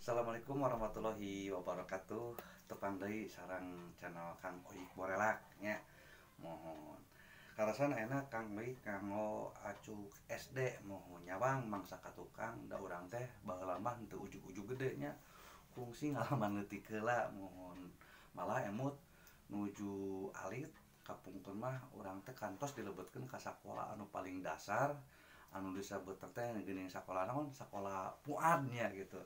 Assalamualaikum warahmatullahi wabarakatuh. Tepang deui sareng channel Kang Oik Borelak nya. Mohon karasan enak Kang Oik kanggo acuk SD mohon nyawang mangsa ka tukang da urang teh baheula mah teu ujug-ujug gede nya. Fungsi ngalaman leutik heula mohon malah emut nuju alit kapungkeun mah urang teh kantos dilebetkeun ka sakola anu paling dasar anu disebut teh geuning sakola naon sakola puadnya gitu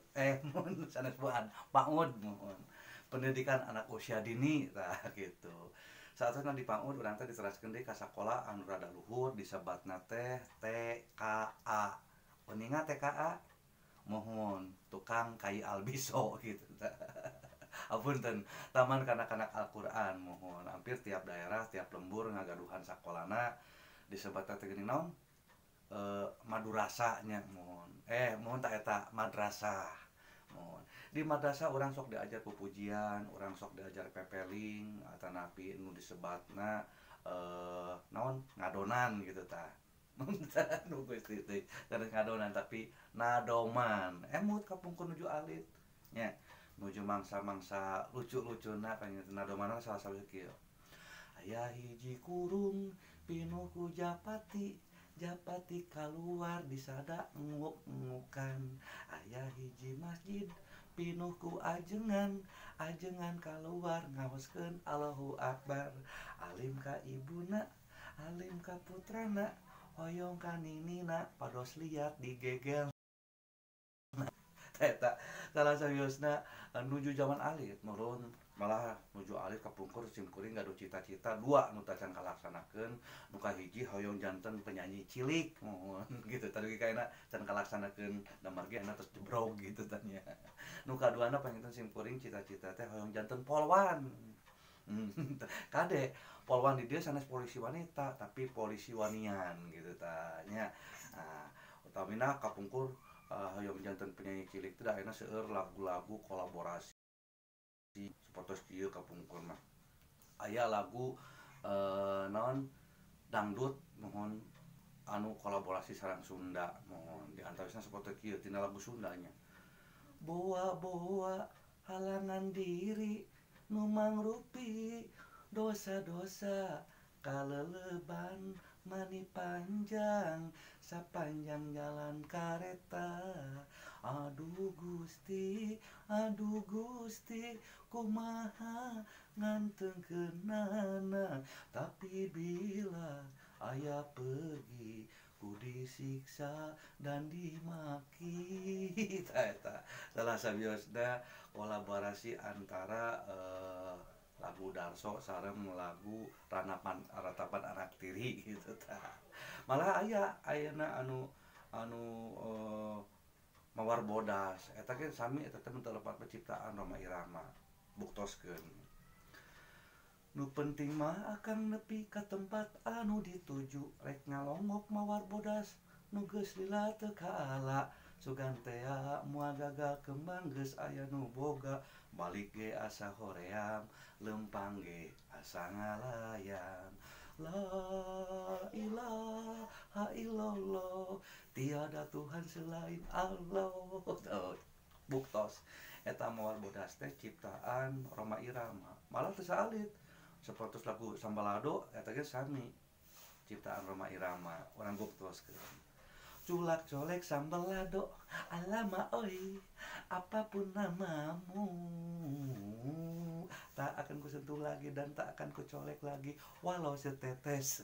mun sanes puad PAUD mohon pendidikan anak usia dini tah gitu saatna di PAUD urang teh diteraskeun deui ka sakola anu rada luhur disebatna teh TKA uninga TKA mohon tukang kai albiso gitu apunten taman kanak-kanak Al-Qur'an mohon hampir tiap daerah tiap lembur ngagaduhan sakolana disebat teh geuning naon madrasahnya mohon tak eta madrasah mohon di madrasah orang sok diajar pupujian orang sok diajar pepeling atanapi nu disebatna naon ngadonan gitu tah nu geus teu ngadonan tapi nadoman emut kapungkur nuju alit nya nuju mangsa-mangsa lucu-lucuna pengen nadoman salah satu kieu aya hiji kurung pinuh ku japati japati kaluar disada nguk-ngukan aya hiji masjid pinuh ku ajengan ajengan kaluar ngawoskeun Allahu Akbar alim ka ibuna alim ka putrana hoyong ka ninina pados liat digegel eta salah sawiosna nuju zaman alit nurun malah nuju alit kapungkur simkuring gaduh cita-cita dua nu tacan kalaksanakeun nu kahiji hoyong janten penyanyi cilik mohon gitu tadi kaina can kalaksanakeun da margi ana terus jebrog gitu tanya nu kaduana panginten simkuring cita-cita teh hoyong janten polwan kade polwan di dia sanes polisi wanita tapi polisi wanian gitu tanya utamina kapungkur hoyong janten penyanyi cilik teh ayeuna seueur lagu-lagu kolaborasi sapertos kieu kapungkur mah aya lagu naon dangdut mohon anu kolaborasi sareng Sunda mohon di antawisna saperti kieu tina lagu Sundanya boa-boa halangan diri nu mangrupi dosa-dosa kaleleban mani panjang sapanjang jalan kareta aduh Gusti kumaha ngantengkeunana tapi bila aya pergi ku disiksa dan dimaki eta salah sabiosna kolaborasi antara lagu Darso sareng lagu Ratapan Anak Tiri gitu tah malah ayeuna anu mawar bodas eta ge sami eta teh mentelepat penciptaan Rhoma Irama buktoskeun nu penting mah akan nepi ka tempat anu dituju rek ngalongok mawar bodas nu geus lila teu kaala sugan tea moal gagal kembang geus aya nu boga balik ge asa hoream lempang ge asa ngalayan la ilaha illallah tiada Tuhan selain Allah buktos eta mawar bodas teh ciptaan Rhoma Irama malah teu salit sapertos lagu Sambalado eta ge sami ciptaan Rhoma Irama urang buktoskeun culak colek Sambalado alama oi apapun namamu tak akan kusentuh lagi dan tak akan kucolek lagi walau setetes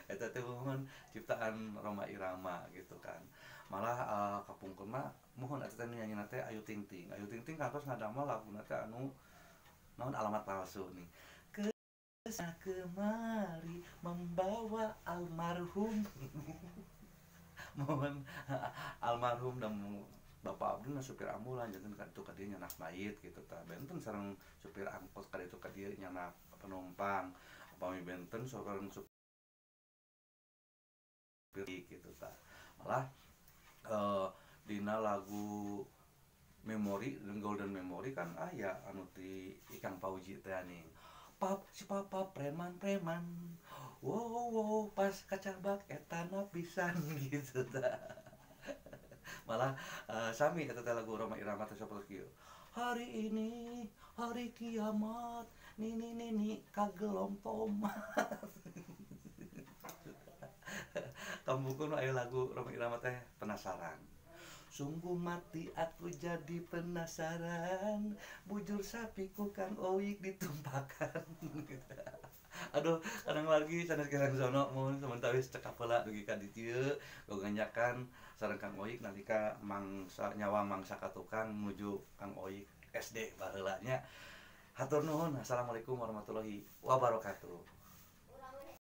eta teh mohon ciptaan Rhoma Irama gitu kan malah kapungkur mah mohon eta teh nyanyina teh Ayu Ting Ting kantos ngadamel laguna teh anu naon alamat palsu nih kesana kemari membawa almarhum mohon almarhum dan Bapak Abdul na supir ambulan janten kaditu ka dieu nyanak mayit gitu tah benten sareng supir angkot kaditu ka dieu nyanak penumpang upami benten sareng supir gitu tah malah dina lagu Memori dan Golden Memory kan aya anu ti Ikang Fauzi teh nih si papa preman wow pas kacabak etana pisan gitu tah Malah sami eta teh lagu Rhoma Irama teh saperti kieu. Hari ini hari kiamat, nini kagelompom. Kampungku aya lagu Rhoma Irama teh penasaran. Sungguh mati aku jadi penasaran, bujur sapiku Kang Oik ditumpakan. Aduh, kadang lagi sanes kirang sono mun sementawis cekap heula dugi ka dieu goganjakan sareng Kang Oik nalika mangsa nyawa mangsa katukang menuju Kang Oik SD baheula nya. Hatur nuhun. Assalamualaikum warahmatullahi wabarakatuh.